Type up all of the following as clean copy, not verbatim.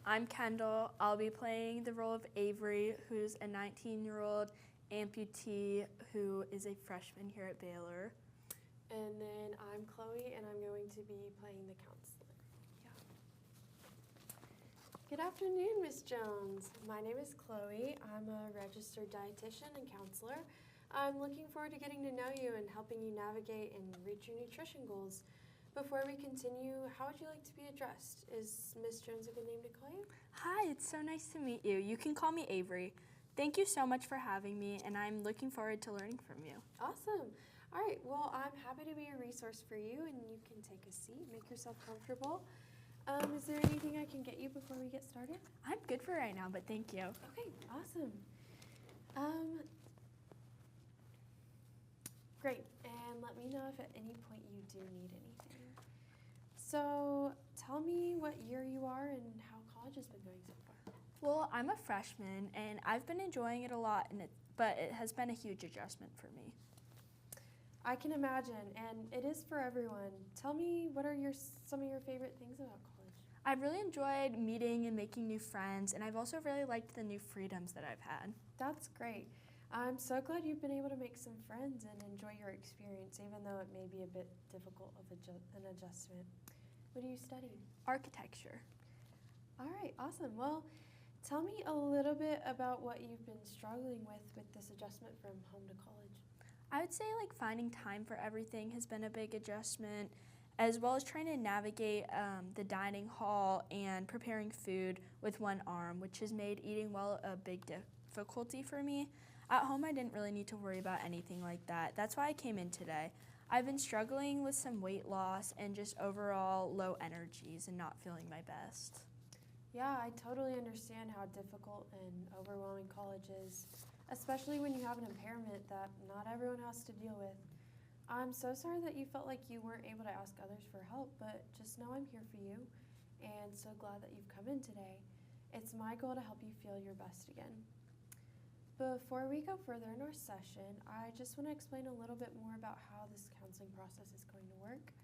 I'm Kendall. I'll be playing the role of Avery, who's a 19-year-old amputee who is a freshman here at Baylor. And then I'm Chloe, and I'm going to be playing the counselor. Yeah. Good afternoon, Miss Jones. My name is Chloe. I'm a registered dietitian and counselor. I'm looking forward to getting to know you and helping you navigate and reach your nutrition goals. Before we continue, how would you like to be addressed? Is Miss Jones a good name to call you? Hi, it's so nice to meet you. You can call me Avery. Thank you so much for having me, and I'm looking forward to learning from you. Awesome. All right, well, I'm happy to be a resource for you, and you can take a seat, make yourself comfortable. Is there anything I can get you before we get started? I'm good for right now, but thank you. Okay, awesome. Great, and let me know if at any point you do need anything. So tell me what year you are and how college has been going so far. Well, I'm a freshman, and I've been enjoying it a lot, but it has been a huge adjustment for me. I can imagine, and it is for everyone. Tell me, what are some of your favorite things about college? I've really enjoyed meeting and making new friends, and I've also really liked the new freedoms that I've had. That's great. I'm so glad you've been able to make some friends and enjoy your experience, even though it may be a bit difficult of an adjustment. What are you studying? Architecture. All right, awesome. Well, tell me a little bit about what you've been struggling with this adjustment from home to college. I would say finding time for everything has been a big adjustment, as well as trying to navigate the dining hall and preparing food with one arm, which has made eating well a big difficulty for me. At home, I didn't really need to worry about anything like that. That's why I came in today. I've been struggling with some weight loss and just overall low energies and not feeling my best. Yeah, I totally understand how difficult and overwhelming college is, especially when you have an impairment that not everyone has to deal with. I'm so sorry that you felt like you weren't able to ask others for help, but just know I'm here for you and so glad that you've come in today. It's my goal to help you feel your best again. Before we go further in our session, I just want to explain a little bit more about how this counseling process is going to work.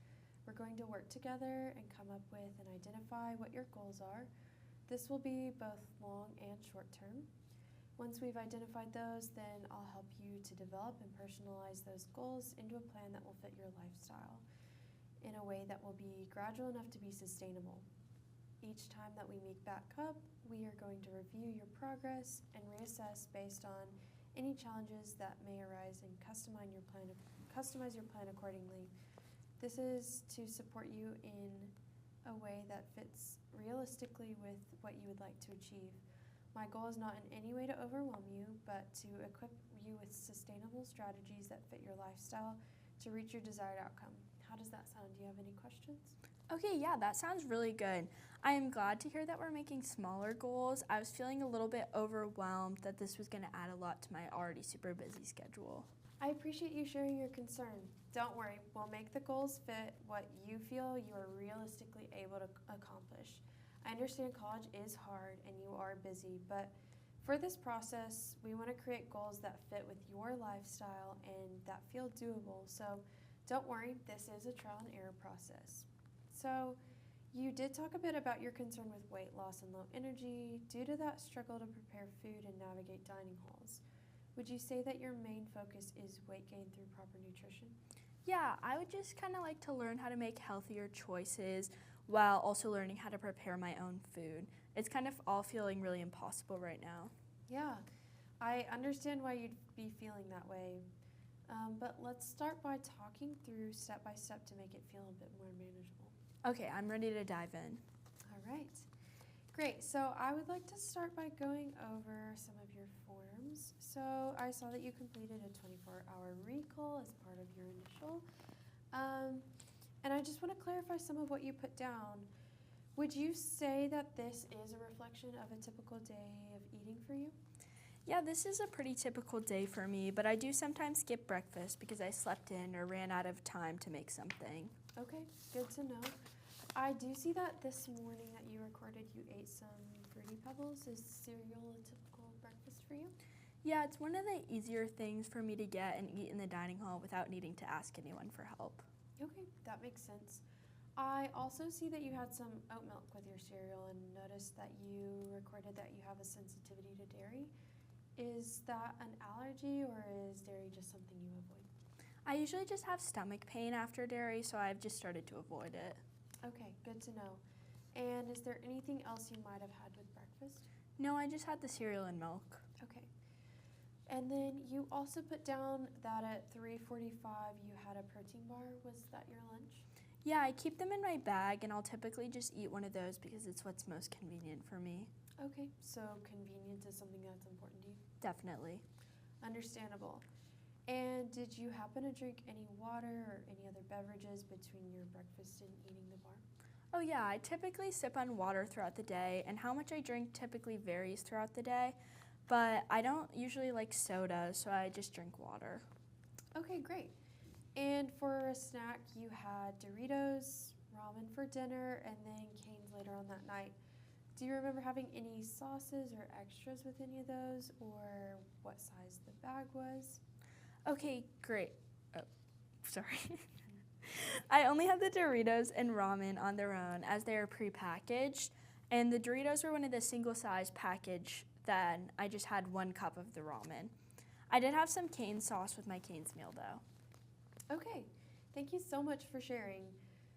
We're going to work together and come up with and identify what your goals are. This will be both long and short term. Once we've identified those, then I'll help you to develop and personalize those goals into a plan that will fit your lifestyle in a way that will be gradual enough to be sustainable. Each time that we meet back up, we are going to review your progress and reassess based on any challenges that may arise and customize your plan accordingly. This is to support you in a way that fits realistically with what you would like to achieve. My goal is not in any way to overwhelm you, but to equip you with sustainable strategies that fit your lifestyle to reach your desired outcome. How does that sound? Do you have any questions? Okay, yeah, that sounds really good. I am glad to hear that we're making smaller goals. I was feeling a little bit overwhelmed that this was going to add a lot to my already super busy schedule. I appreciate you sharing your concern. Don't worry, we'll make the goals fit what you feel you are realistically able to accomplish. I understand college is hard and you are busy, but for this process, we want to create goals that fit with your lifestyle and that feel doable. So don't worry, this is a trial and error process. So you did talk a bit about your concern with weight loss and low energy due to that struggle to prepare food and navigate dining halls. Would you say that your main focus is weight gain through proper nutrition? Yeah, I would just kind of like to learn how to make healthier choices while also learning how to prepare my own food. It's kind of all feeling really impossible right now. Yeah, I understand why you'd be feeling that way. But let's start by talking through step by step to make it feel a bit more manageable. Okay, I'm ready to dive in. All right. Great. So I would like to start by going over some of your forms. So I saw that you completed a 24-hour recall as part of your initial. And I just want to clarify some of what you put down. Would you say that this is a reflection of a typical day of eating for you? Yeah, this is a pretty typical day for me, but I do sometimes skip breakfast because I slept in or ran out of time to make something. Okay, good to know. I do see that this morning that you recorded you ate some Fruity Pebbles. Is cereal a typical breakfast for you? Yeah, it's one of the easier things for me to get and eat in the dining hall without needing to ask anyone for help. Okay, that makes sense. I also see that you had some oat milk with your cereal and noticed that you recorded that you have a sensitivity to dairy. Is that an allergy or is dairy just something you avoid? I usually just have stomach pain after dairy, so I've just started to avoid it. Okay, good to know. And is there anything else you might have had with breakfast? No, I just had the cereal and milk. Okay. And then you also put down that at 3:45 you had a protein bar. Was that your lunch? Yeah, I keep them in my bag, and I'll typically just eat one of those because it's what's most convenient for me. Okay, so convenience is something that's important to you? Definitely. Understandable. And did you happen to drink any water or any other beverages between your breakfast and eating the bar? Oh yeah, I typically sip on water throughout the day, and how much I drink typically varies throughout the day, but I don't usually like soda, so I just drink water. Okay, great. And for a snack, you had Doritos, ramen for dinner, and then Cane's later on that night. Do you remember having any sauces or extras with any of those, or what size the bag was? Okay, great. Oh, sorry. I only had the Doritos and ramen on their own as they are prepackaged, and the Doritos were one of the single-size package. Then I just had 1 cup of the ramen. I did have some cane sauce with my Cane's meal though. Okay, thank you so much for sharing.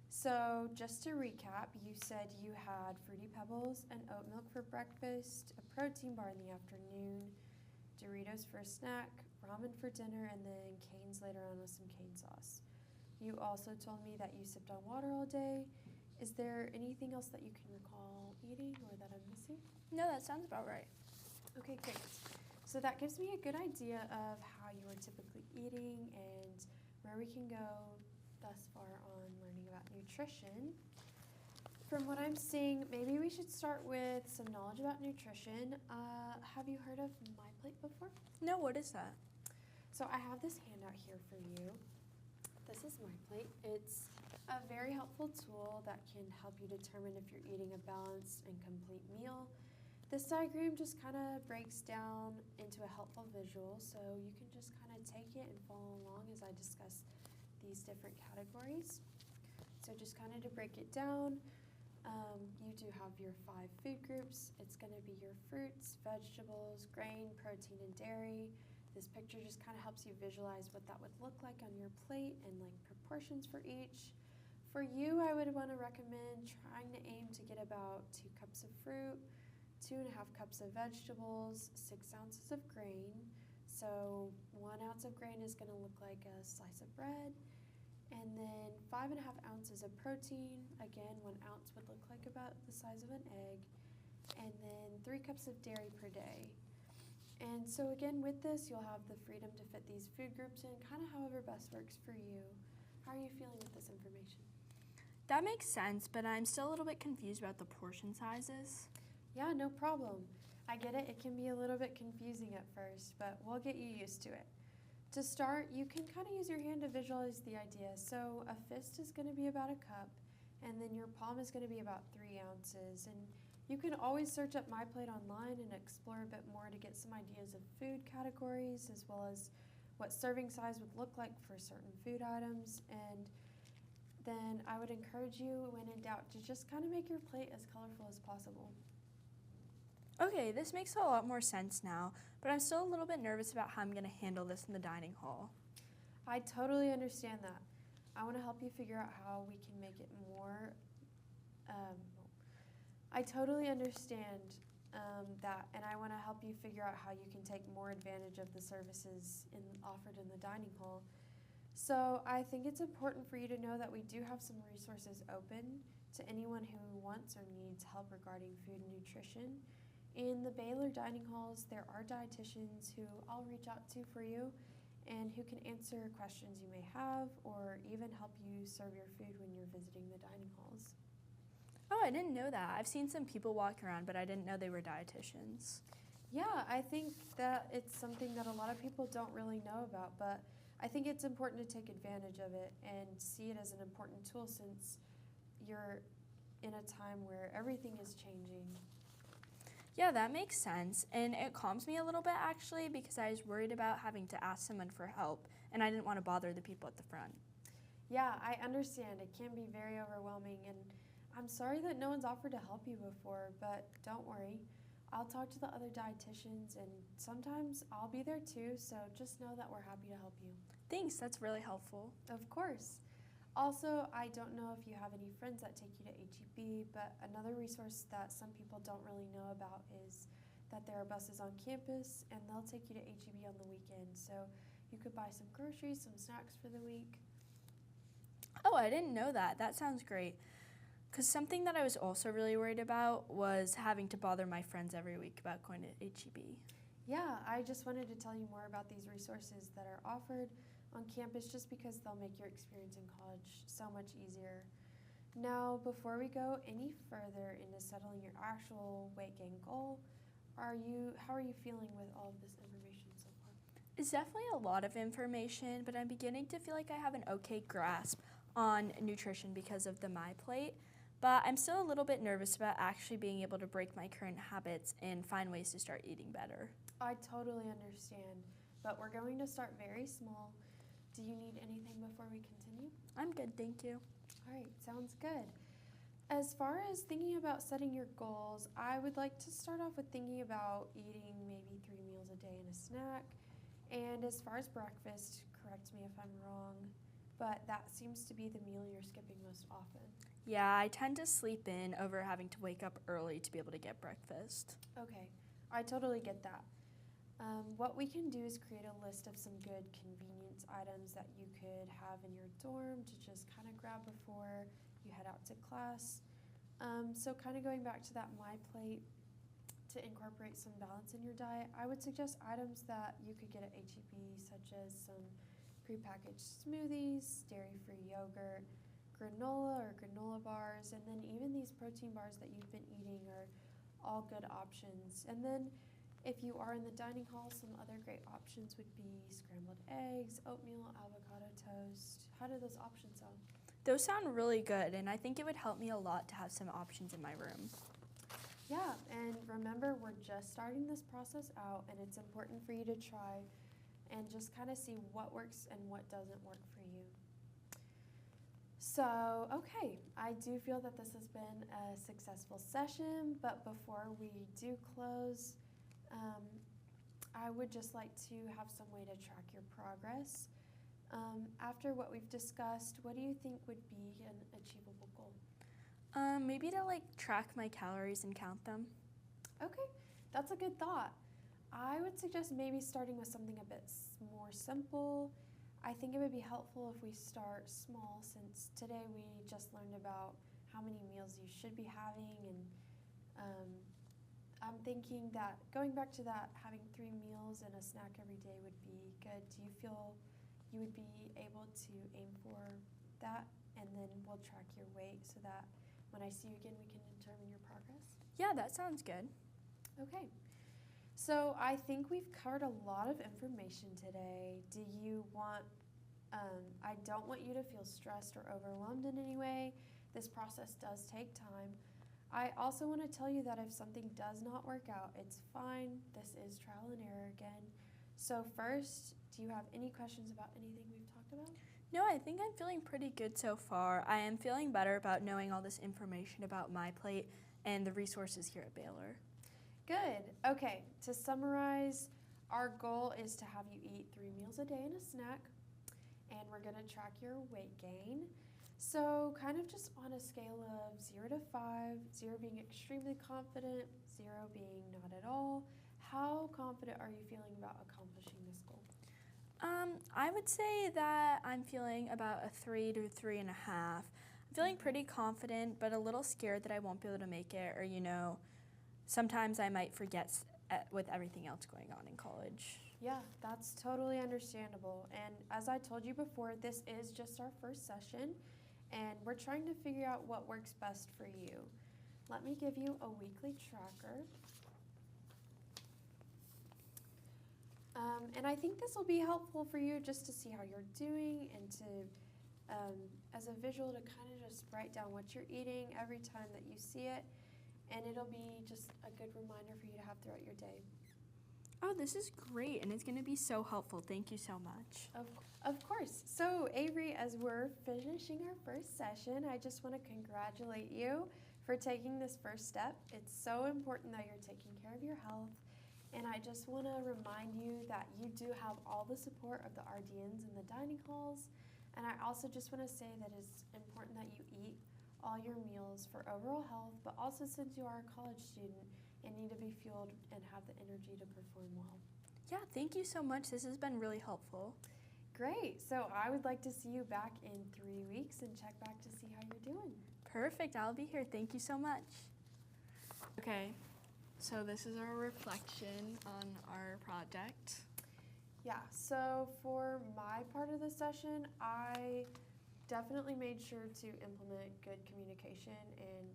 So just to recap, you said you had Fruity Pebbles and oat milk for breakfast, a protein bar in the afternoon, Doritos for a snack, ramen for dinner, and then Cane's later on with some cane sauce. You also told me that you sipped on water all day. Is there anything else that you can recall eating or that I'm missing? No, that sounds about right. Okay, great. So that gives me a good idea of how you are typically eating and where we can go thus far on learning about nutrition. From what I'm seeing, maybe we should start with some knowledge about nutrition. Have you heard of MyPlate before? No, what is that? So I have this handout here for you. This is MyPlate. It's a very helpful tool that can help you determine if you're eating a balanced and complete meal. This diagram just kind of breaks down into a helpful visual, so you can just kind of take it and follow along as I discuss these different categories. So just kind of to break it down, you do have your 5 food groups. It's going to be your fruits, vegetables, grain, protein, and dairy. This picture just kind of helps you visualize what that would look like on your plate and like proportions for each. For you, I would want to recommend trying to aim to get about 2 cups of fruit, 2.5 cups of vegetables, 6 ounces of grain. So 1 ounce of grain is going to look like a slice of bread. And then 5.5 ounces of protein. Again, 1 ounce would look like about the size of an egg. And then 3 cups of dairy per day. And so again, with this, you'll have the freedom to fit these food groups in kind of however best works for you. How are you feeling with this information? That makes sense, but I'm still a little bit confused about the portion sizes. Yeah, no problem. I get it. It can be a little bit confusing at first, but we'll get you used to it. To start, you can kind of use your hand to visualize the idea. So a fist is going to be about a cup, and then your palm is going to be about 3 ounces. And you can always search up MyPlate online and explore a bit more to get some ideas of food categories as well as what serving size would look like for certain food items. And then I would encourage you, when in doubt, to just kind of make your plate as colorful as possible. Okay, this makes a lot more sense now, but I'm still a little bit nervous about how I'm going to handle this in the dining hall. I totally understand that. I want to help you figure out how we can make it more. I totally understand that, and I want to help you figure out how you can take more advantage of the services offered in the dining hall. So I think it's important for you to know that we do have some resources open to anyone who wants or needs help regarding food and nutrition. In the Baylor dining halls, there are dietitians who I'll reach out to for you and who can answer questions you may have or even help you serve your food when you're visiting the dining halls. Oh, I didn't know that. I've seen some people walk around, but I didn't know they were dietitians. Yeah, I think that it's something that a lot of people don't really know about, but I think it's important to take advantage of it and see it as an important tool since you're in a time where everything is changing. Yeah, that makes sense, and it calms me a little bit actually because I was worried about having to ask someone for help, and I didn't want to bother the people at the front. Yeah, I understand. It can be very overwhelming, and I'm sorry that no one's offered to help you before, but don't worry. I'll talk to the other dietitians, and sometimes I'll be there too, so just know that we're happy to help you. Thanks, that's really helpful. Of course. Also, I don't know if you have any friends that take you to HEB, but another resource that some people don't really know about is that there are buses on campus, and they'll take you to HEB on the weekend, so you could buy some groceries, some snacks for the week. Oh, I didn't know that. That sounds great. Because something that I was also really worried about was having to bother my friends every week about going to HEB. Yeah, I just wanted to tell you more about these resources that are offered on campus just because they'll make your experience in college so much easier. Now, before we go any further into settling your actual weight gain goal, how are you feeling with all of this information so far? It's definitely a lot of information, but I'm beginning to feel like I have an okay grasp on nutrition because of the MyPlate. But I'm still a little bit nervous about actually being able to break my current habits and find ways to start eating better. I totally understand, but we're going to start very small. Do you need anything before we continue? I'm good, thank you. All right, sounds good. As far as thinking about setting your goals, I would like to start off with thinking about eating maybe 3 meals a day and a snack. And as far as breakfast, correct me if I'm wrong, but that seems to be the meal you're skipping most often. Yeah, I tend to sleep in over having to wake up early to be able to get breakfast. Okay, I totally get that. What we can do is create a list of some good convenience items that you could have in your dorm to just kind of grab before you head out to class. So kind of going back to that MyPlate, to incorporate some balance in your diet, I would suggest items that you could get at HEB, such as some prepackaged smoothies, dairy-free yogurt, granola or granola bars, and then even these protein bars that you've been eating are all good options. And then if you are in the dining hall, some other great options would be scrambled eggs, oatmeal, avocado toast. How do those options sound? Those sound really good, and I think it would help me a lot to have some options in my room. Yeah, and remember, we're just starting this process out, and it's important for you to try and just kind of see what works and what doesn't work for you. So, okay, I do feel that this has been a successful session, but before we do close, I would just like to have some way to track your progress. After what we've discussed, what do you think would be an achievable goal? Maybe to track my calories and count them. Okay, that's a good thought. I would suggest maybe starting with something a bit more simple. I think it would be helpful if we start small, since today we just learned about how many meals you should be having, and I'm thinking that going back to that, having 3 meals and a snack every day would be good. Do you feel you would be able to aim for that? And then we'll track your weight so that when I see you again, we can determine your progress? Yeah, that sounds good. Okay. So I think we've covered a lot of information today. Do you want, I don't want you to feel stressed or overwhelmed in any way. This process does take time. I also want to tell you that if something does not work out, it's fine. This is trial and error again. So first, do you have any questions about anything we've talked about? No, I think I'm feeling pretty good so far. I am feeling better about knowing all this information about MyPlate and the resources here at Baylor. Good. Okay, to summarize, our goal is to have you eat 3 meals a day and a snack, and we're going to track your weight gain. So kind of just on a scale of 0 to 5, 0 being extremely confident, 0 being not at all, how confident are you feeling about accomplishing this goal? I would say that I'm feeling about a 3 to 3.5. I'm feeling pretty confident, but a little scared that I won't be able to make it, or sometimes I might forget with everything else going on in college. Yeah, that's totally understandable. And as I told you before, this is just our first session, and we're trying to figure out what works best for you. Let me give you a weekly tracker. And I think this will be helpful for you just to see how you're doing and to, as a visual, to kind of just write down what you're eating every time that you see it. And it'll be just a good reminder for you to have throughout your day. Oh, this is great, and it's going to be so helpful. Thank you so much. Of course. So, Avery, as we're finishing our first session, I just want to congratulate you for taking this first step. It's so important that you're taking care of your health. And I just want to remind you that you do have all the support of the RDNs in the dining halls. And I also just want to say that it's important that you eat all your meals for overall health, but also since you are a college student and need to be fueled and have the energy to perform well. Yeah, thank you so much. This has been really helpful. Great. So I would like to see you back in 3 weeks and check back to see how you're doing. Perfect. I'll be here. Thank you so much. Okay, so this is our reflection on our project. Yeah, so for my part of the session, I definitely made sure to implement good communication and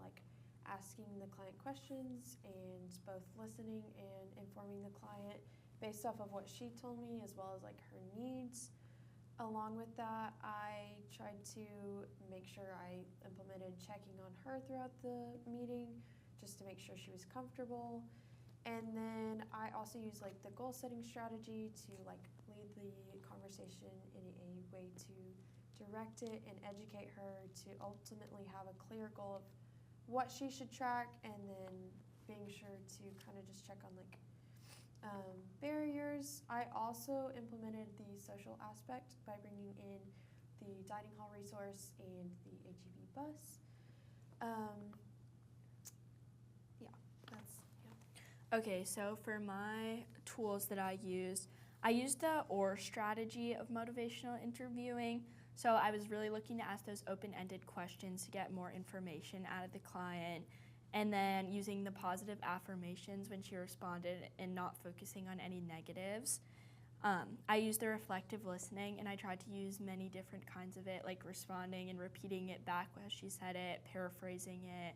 asking the client questions and both listening and informing the client based off of what she told me as well as her needs. Along with that, I tried to make sure I implemented checking on her throughout the meeting just to make sure she was comfortable. And then I also used the goal setting strategy to lead the conversation in a way to direct it and educate her to ultimately have a clear goal of what she should track, and then being sure to kind of just check on barriers. I also implemented the social aspect by bringing in the dining hall resource and the HEB bus. Okay, so for my tools that I used the OR strategy of motivational interviewing. So I was really looking to ask those open-ended questions to get more information out of the client, and then using the positive affirmations when she responded and not focusing on any negatives. I used the reflective listening, and I tried to use many different kinds of it, like responding and repeating it back as she said it, paraphrasing it,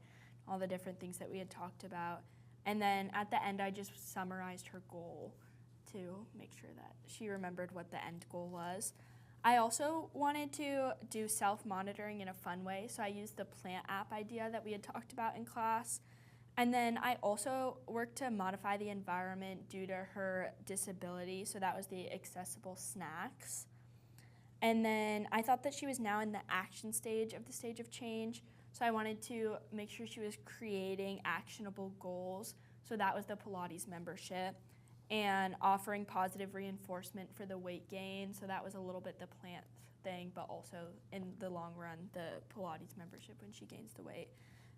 all the different things that we had talked about. And then at the end, I just summarized her goal to make sure that she remembered what the end goal was. I also wanted to do self-monitoring in a fun way, so I used the plant app idea that we had talked about in class. And then I also worked to modify the environment due to her disability, so that was the accessible snacks. And then I thought that she was now in the action stage of the stage of change, so I wanted to make sure she was creating actionable goals, so that was the Pilates membership, and offering positive reinforcement for the weight gain, so that was a little bit the plant thing, but also in the long run, the Pilates membership when she gains the weight.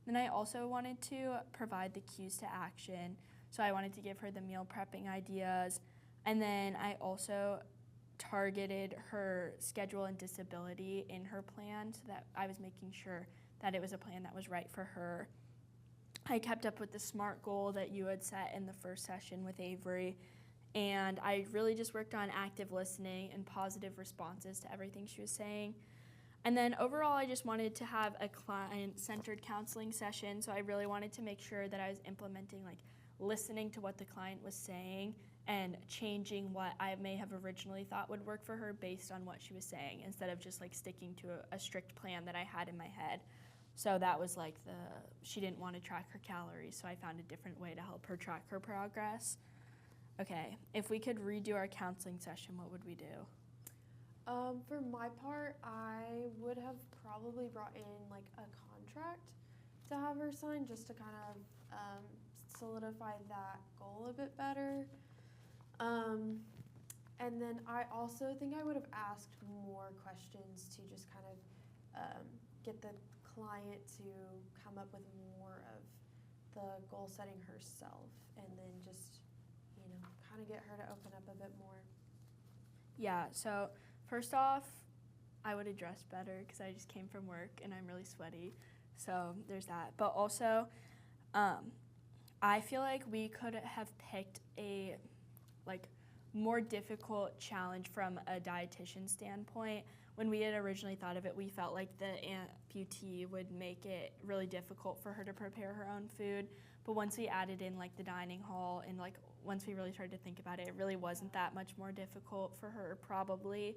Then I also wanted to provide the cues to action, so I wanted to give her the meal prepping ideas, and then I also targeted her schedule and disability in her plan so that I was making sure that it was a plan that was right for her. I kept up with the SMART goal that you had set in the first session with Avery, and I really just worked on active listening and positive responses to everything she was saying. And then overall, I just wanted to have a client-centered counseling session, so I really wanted to make sure that I was implementing listening to what the client was saying and changing what I may have originally thought would work for her based on what she was saying, instead of just sticking to a strict plan that I had in my head. So that was she didn't want to track her calories, so I found a different way to help her track her progress. Okay, if we could redo our counseling session, what would we do? For my part, I would have probably brought in a contract to have her sign just to kind of solidify that goal a bit better. And then I also think I would have asked more questions to just kind of get the client to come up with more of the goal setting herself, and then just kind of get her to open up a bit more. Yeah, so first off, I would have dressed better because I just came from work and I'm really sweaty, so there's that. But also, I feel like we could have picked a more difficult challenge from a dietitian standpoint. When we had originally thought of it, we felt like the amputee would make it really difficult for her to prepare her own food. But once we added in the dining hall and once we really started to think about it, it really wasn't that much more difficult for her probably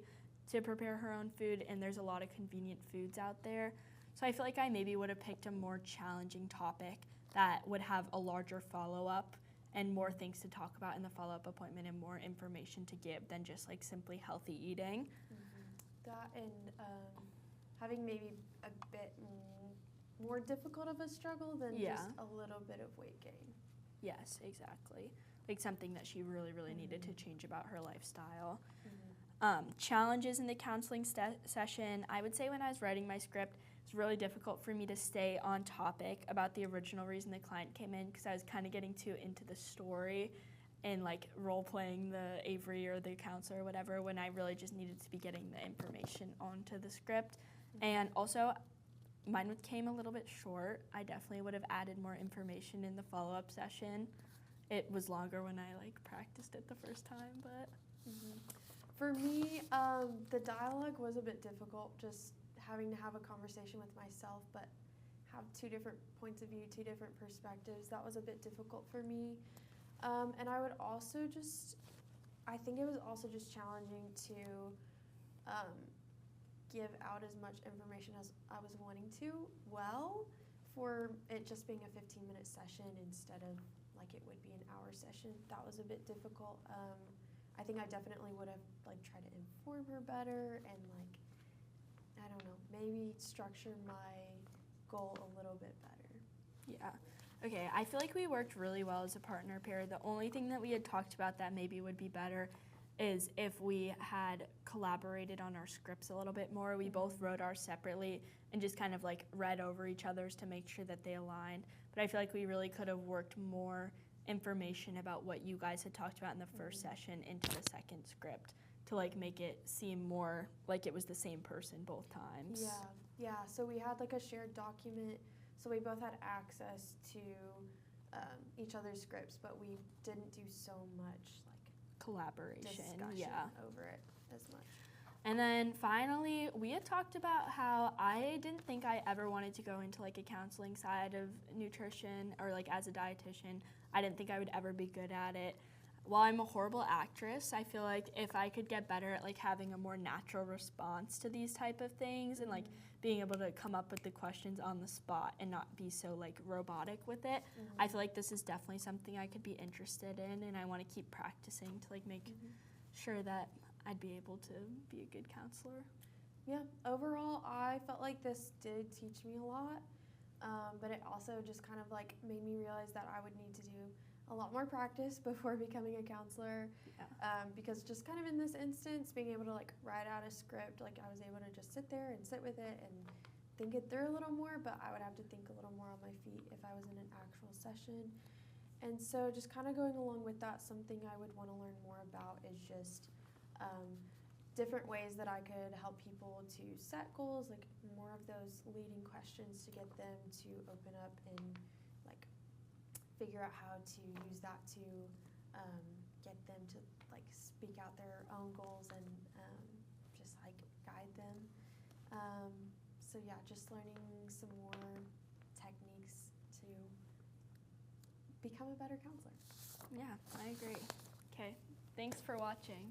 to prepare her own food, and there's a lot of convenient foods out there. So I feel like I maybe would have picked a more challenging topic that would have a larger follow-up and more things to talk about in the follow-up appointment and more information to give than just like simply healthy eating. That and having maybe a bit more difficult of a struggle than just a little bit of weight gain. Yes, exactly. Like something that she really, really needed to change about her lifestyle. Challenges in the counseling session. I would say when I was writing my script, it's really difficult for me to stay on topic about the original reason the client came in because I was kind of getting too into the story and like role playing the Avery or the counselor or whatever when I really just needed to be getting the information onto the script. And also, mine came a little bit short. I definitely would have added more information in the follow-up session. It was longer when I like practiced it the first time, but. For me, the dialogue was a bit difficult, just having to have a conversation with myself, but have two different points of view, two different perspectives. That was a bit difficult for me. And I would also I think it was also just challenging to give out as much information as I was wanting to, for it just being a 15-minute session instead of like it would be an hour session. That was a bit difficult. I think I definitely would have like tried to inform her better and like, I don't know, maybe structure my goal a little bit better. Yeah. Okay, I feel like we worked really well as a partner pair. The only thing that we had talked about that maybe would be better is if we had collaborated on our scripts a little bit more. We both wrote ours separately and just kind of like read over each other's to make sure that they aligned. But I feel like we really could have worked more information about what you guys had talked about in the first session into the second script to like make it seem more like it was the same person both times. Yeah. So we had like a shared document, so we both had access to each other's scripts, but we didn't do so much like collaboration discussion over it as much. And then finally, we had talked about how I didn't think I ever wanted to go into like a counseling side of nutrition or like as a dietitian. I didn't think I would ever be good at it. While I'm a horrible actress, I feel like if I could get better at like having a more natural response to these type of things and like being able to come up with the questions on the spot and not be so like robotic with it, I feel like this is definitely something I could be interested in, and I want to keep practicing to like make sure that I'd be able to be a good counselor. Yeah, overall, I felt like this did teach me a lot, but it also just kind of like made me realize that I would need to do a lot more practice before becoming a counselor, because just kind of in this instance, being able to like write out a script, like I was able to just sit there and sit with it and think it through a little more, but I would have to think a little more on my feet if I was in an actual session. And so just kind of going along with that, something I would want to learn more about is just different ways that I could help people to set goals, like more of those leading questions to get them to open up and like figure out how to use that to get them to like speak out their own goals and just like guide them. So yeah, just learning some more techniques to become a better counselor. Yeah, I agree. Okay, thanks for watching.